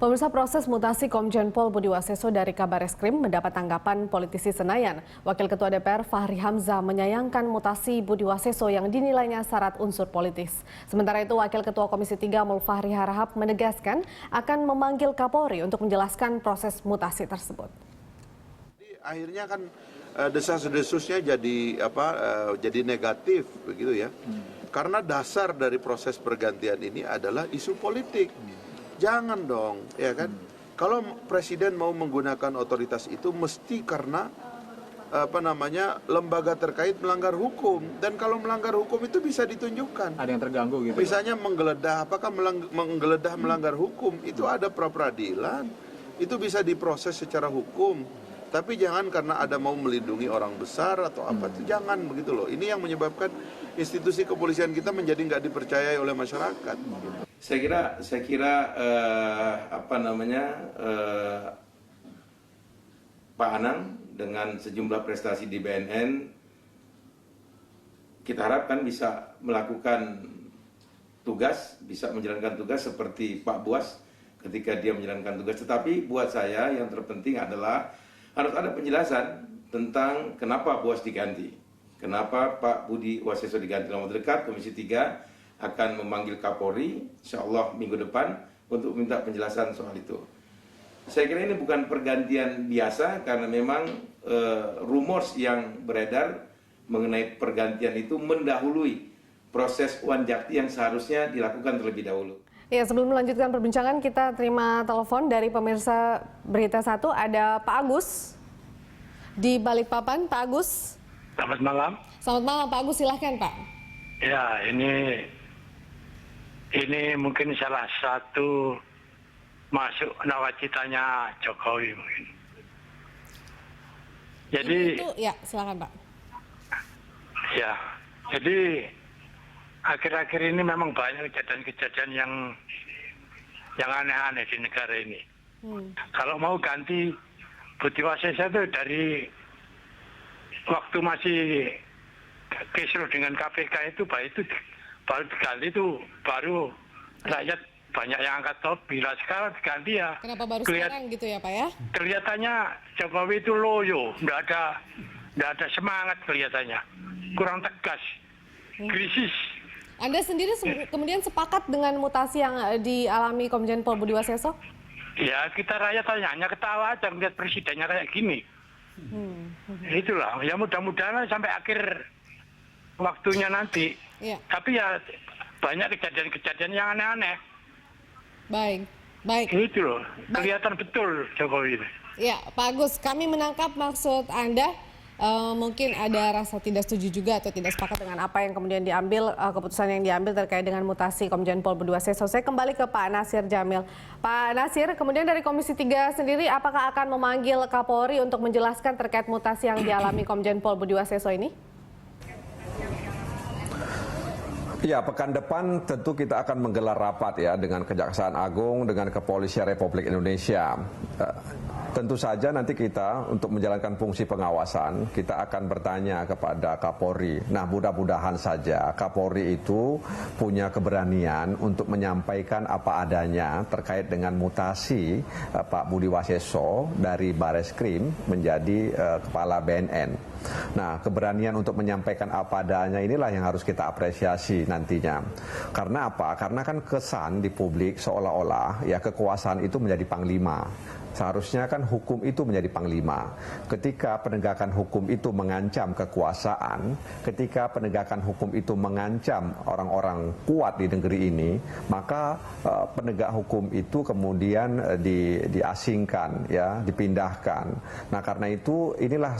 Pemirsa, proses mutasi Komjen Pol Budi Waseso dari Kabareskrim mendapat tanggapan politisi Senayan. Wakil Ketua DPR Fahri Hamzah menyayangkan mutasi Budi Waseso yang dinilainya syarat unsur politis. Sementara itu, Wakil Ketua Komisi 3 Mulfahri Harahap menegaskan akan memanggil Kapolri untuk menjelaskan proses mutasi tersebut. Akhirnya kan desas-desusnya jadi negatif begitu ya. Karena dasar dari proses pergantian ini adalah isu politik. Jangan dong, ya kan? Kalau presiden mau menggunakan otoritas itu mesti karena lembaga terkait melanggar hukum, dan kalau melanggar hukum itu bisa ditunjukkan. Ada yang terganggu gitu. Misalnya menggeledah, apakah menggeledah melanggar hukum itu ada pra-peradilan, itu bisa diproses secara hukum. Tapi jangan karena ada mau melindungi orang besar atau apa itu, jangan begitu loh. Ini yang menyebabkan institusi kepolisian kita menjadi nggak dipercayai oleh masyarakat. Saya kira Pak Anang dengan sejumlah prestasi di BNN, kita harapkan bisa melakukan tugas, bisa menjalankan tugas seperti Pak Buas ketika dia menjalankan tugas. Tetapi buat saya yang terpenting adalah harus ada penjelasan tentang kenapa Buas diganti, kenapa Pak Budi Waseso diganti. Dalam waktu dekat Komisi 3 akan memanggil Kapolri, insya Allah minggu depan, untuk minta penjelasan soal itu. Saya kira ini bukan pergantian biasa, karena memang rumors yang beredar mengenai pergantian itu mendahului proses wanjakti yang seharusnya dilakukan terlebih dahulu. Ya, sebelum melanjutkan perbincangan, kita terima telepon dari pemirsa Berita 1. Ada Pak Agus di Balikpapan. Pak Agus. Selamat malam. Selamat malam, Pak Agus. Silahkan, Pak. Ya, ini mungkin salah satu masuk nawacitanya Jokowi mungkin. Jadi itu, ya, silakan, Pak. Ya, jadi akhir-akhir ini memang banyak kejadian-kejadian yang aneh-aneh di negara ini. Kalau mau ganti Budi Waseso itu dari waktu masih kisruh dengan KPK itu baru diganti itu baru rakyat banyak yang angkat topi. Lah sekarang diganti ya. Kenapa baru sekarang gitu ya, Pak ya? Kelihatannya Jokowi itu loyo, nggak ada semangat kelihatannya, kurang tegas, krisis. Anda sendiri kemudian sepakat dengan mutasi yang dialami Komjen Pol Budi Waseso? Ya, kita rakyat hanya ketawa aja melihat presidennya kayak gini. Itulah, ya mudah-mudahan sampai akhir waktunya nanti. Ya. Tapi ya banyak kejadian-kejadian yang aneh-aneh. Baik. Itu loh, kelihatan betul Jokowi ini. Ya, Pak Agus, kami menangkap maksud Anda. Mungkin ada rasa tidak setuju juga atau tidak sepakat dengan apa yang kemudian diambil, keputusan yang diambil terkait dengan mutasi Komjen Pol Budi Waseso. Saya kembali ke Pak Nasir Jamil. Pak Nasir, kemudian dari Komisi 3 sendiri, apakah akan memanggil Kapolri untuk menjelaskan terkait mutasi yang dialami Komjen Pol Budi Waseso ini? Ya, pekan depan tentu kita akan menggelar rapat ya dengan Kejaksaan Agung, dengan Kepolisian Republik Indonesia. Tentu saja nanti kita untuk menjalankan fungsi pengawasan, kita akan bertanya kepada Kapolri. Nah, mudah-mudahan saja Kapolri itu punya keberanian untuk menyampaikan apa adanya terkait dengan mutasi Pak Budi Waseso dari Bareskrim menjadi Kepala BNN. Nah, keberanian untuk menyampaikan apa adanya inilah yang harus kita apresiasi nantinya. Karena apa? Karena kan kesan di publik seolah-olah ya kekuasaan itu menjadi panglima. Seharusnya kan hukum itu menjadi panglima. Ketika penegakan hukum itu mengancam kekuasaan, ketika penegakan hukum itu mengancam orang-orang kuat di negeri ini, maka penegak hukum itu kemudian diasingkan, ya, dipindahkan. Nah, karena itu inilah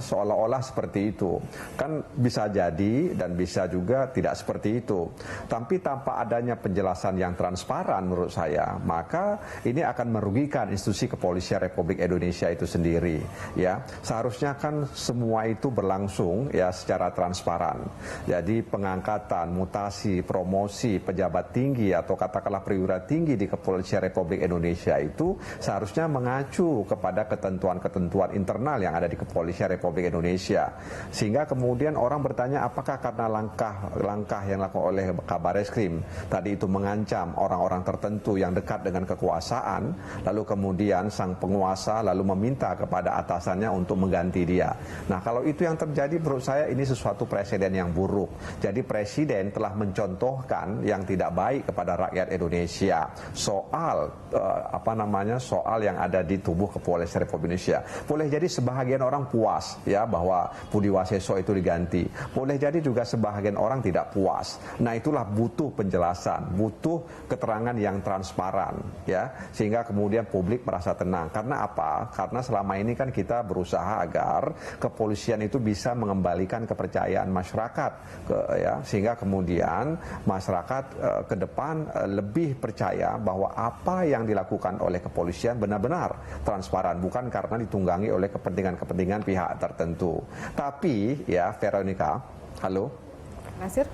seolah-olah seperti itu. Kan bisa jadi dan bisa juga tidak seperti itu. Tapi tanpa adanya penjelasan yang transparan menurut saya, maka ini akan merugikan institusi kepolisian Republik Indonesia itu sendiri. Ya, seharusnya kan semua itu berlangsung ya secara transparan. Jadi pengangkatan, mutasi, promosi pejabat tinggi atau katakanlah perwira tinggi di kepolisian Republik Indonesia itu seharusnya mengacu kepada ketentuan-ketentuan internal yang ada di kepolisian Republik Indonesia. Sehingga kemudian orang bertanya apakah karena langkah yang dilakukan oleh Kabareskrim tadi itu mengancam orang-orang tertentu yang dekat dengan kekuasaan, lalu kemudian sang penguasa lalu meminta kepada atasannya untuk mengganti dia. Nah, kalau itu yang terjadi menurut saya ini sesuatu presiden yang buruk. Jadi presiden telah mencontohkan yang tidak baik kepada rakyat Indonesia soal soal yang ada di tubuh kepolisian Republik Indonesia. Boleh jadi sebahagian orang puas ya bahwa Budi Waseso itu diganti. Boleh jadi juga sebahagian orang tidak puas. Nah, itulah butuh penjelasan, butuh keterangan yang transparan ya, sehingga kemudian publik merasa tenang. Karena apa? Karena selama ini kan kita berusaha agar kepolisian itu bisa mengembalikan kepercayaan masyarakat sehingga kemudian masyarakat ke depan lebih percaya bahwa apa yang dilakukan oleh kepolisian benar-benar transparan, bukan karena ditunggangi oleh kepentingan-kepentingan pihak tertentu. Tapi ya Veronica, halo Nasir?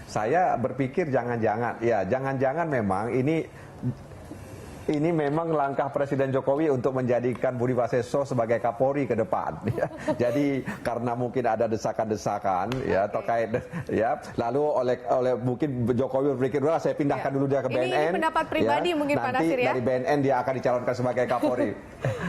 Saya berpikir jangan-jangan memang ini memang langkah Presiden Jokowi untuk menjadikan Budi Waseso sebagai Kapolri ke depan. Ya. Jadi karena mungkin ada desakan-desakan ya terkait ya, lalu oleh mungkin Jokowi berpikir dulu saya pindahkan dulu dia ke BNN. Ini pendapat pribadi ya. mungkin Pak Nanti Nasir ya. dari BNN dia akan dicalonkan sebagai Kapolri.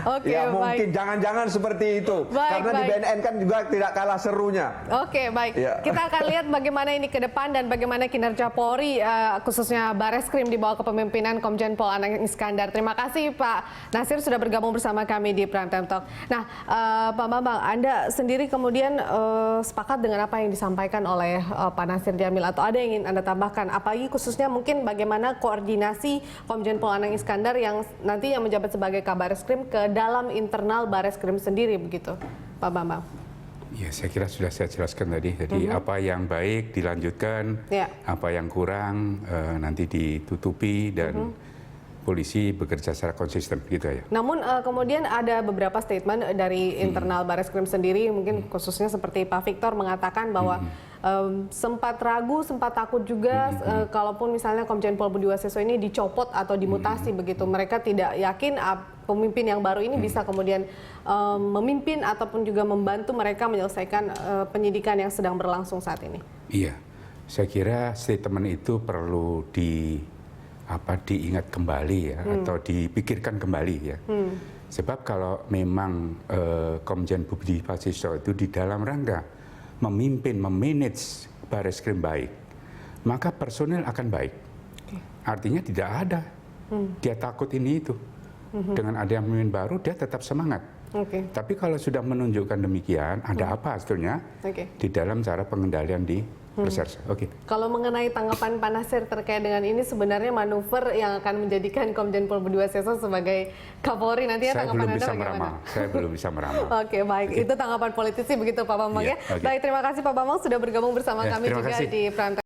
Oke, ya mungkin baik. jangan-jangan seperti itu. Karena di Baik. BNN kan juga tidak kalah serunya. Oke, baik. Ya. Kita akan lihat bagaimana ini ke depan dan bagaimana kinerja Polri, khususnya Bareskrim di bawah kepemimpinan Komjen Pol Anang Iskandar. Terima kasih Pak Nasir sudah bergabung bersama kami di Prime Time Talk. Nah, Pak Bambang, Anda sendiri kemudian sepakat dengan apa yang disampaikan oleh Pak Nasir Jamil atau ada yang ingin Anda tambahkan? Apalagi khususnya mungkin bagaimana koordinasi Komjen Pol Anang Iskandar yang nantinya menjabat sebagai Kabareskrim ke dalam internal Bareskrim sendiri begitu, Pak Bambang? Ya, saya kira sudah saya jelaskan tadi. Jadi apa yang baik dilanjutkan, apa yang kurang nanti ditutupi dan polisi bekerja secara konsisten begitu ya. Namun kemudian ada beberapa statement dari internal Bareskrim sendiri, mungkin khususnya seperti Pak Victor mengatakan bahwa sempat ragu, sempat takut juga kalaupun misalnya Komjen Pol Budi Waseso ini dicopot atau dimutasi begitu. Mereka tidak yakin pemimpin yang baru ini bisa kemudian memimpin ataupun juga membantu mereka menyelesaikan penyidikan yang sedang berlangsung saat ini. Iya, saya kira statement itu perlu diingat kembali ya, atau dipikirkan kembali ya. Sebab kalau memang Komjen Budi Waseso itu di dalam rangka memimpin, memanage Bareskrim baik, maka personil akan baik. Artinya tidak ada dia takut ini itu. Dengan ada yang pemimpin baru dia tetap semangat. Tapi kalau sudah menunjukkan demikian, ada apa sebetulnya di dalam cara pengendalian di reserse. Kalau mengenai tanggapan Pak Nasir terkait dengan ini, sebenarnya manuver yang akan menjadikan Komjen Pol Budi Waseso sebagai Kapolri nantinya, tanggapan Anda bagaimana? Saya belum bisa meramal. Oke, baik. Itu tanggapan politisi begitu Pak Bambang ya. Baik, terima kasih Pak Bambang sudah bergabung bersama kami juga di Prime Time.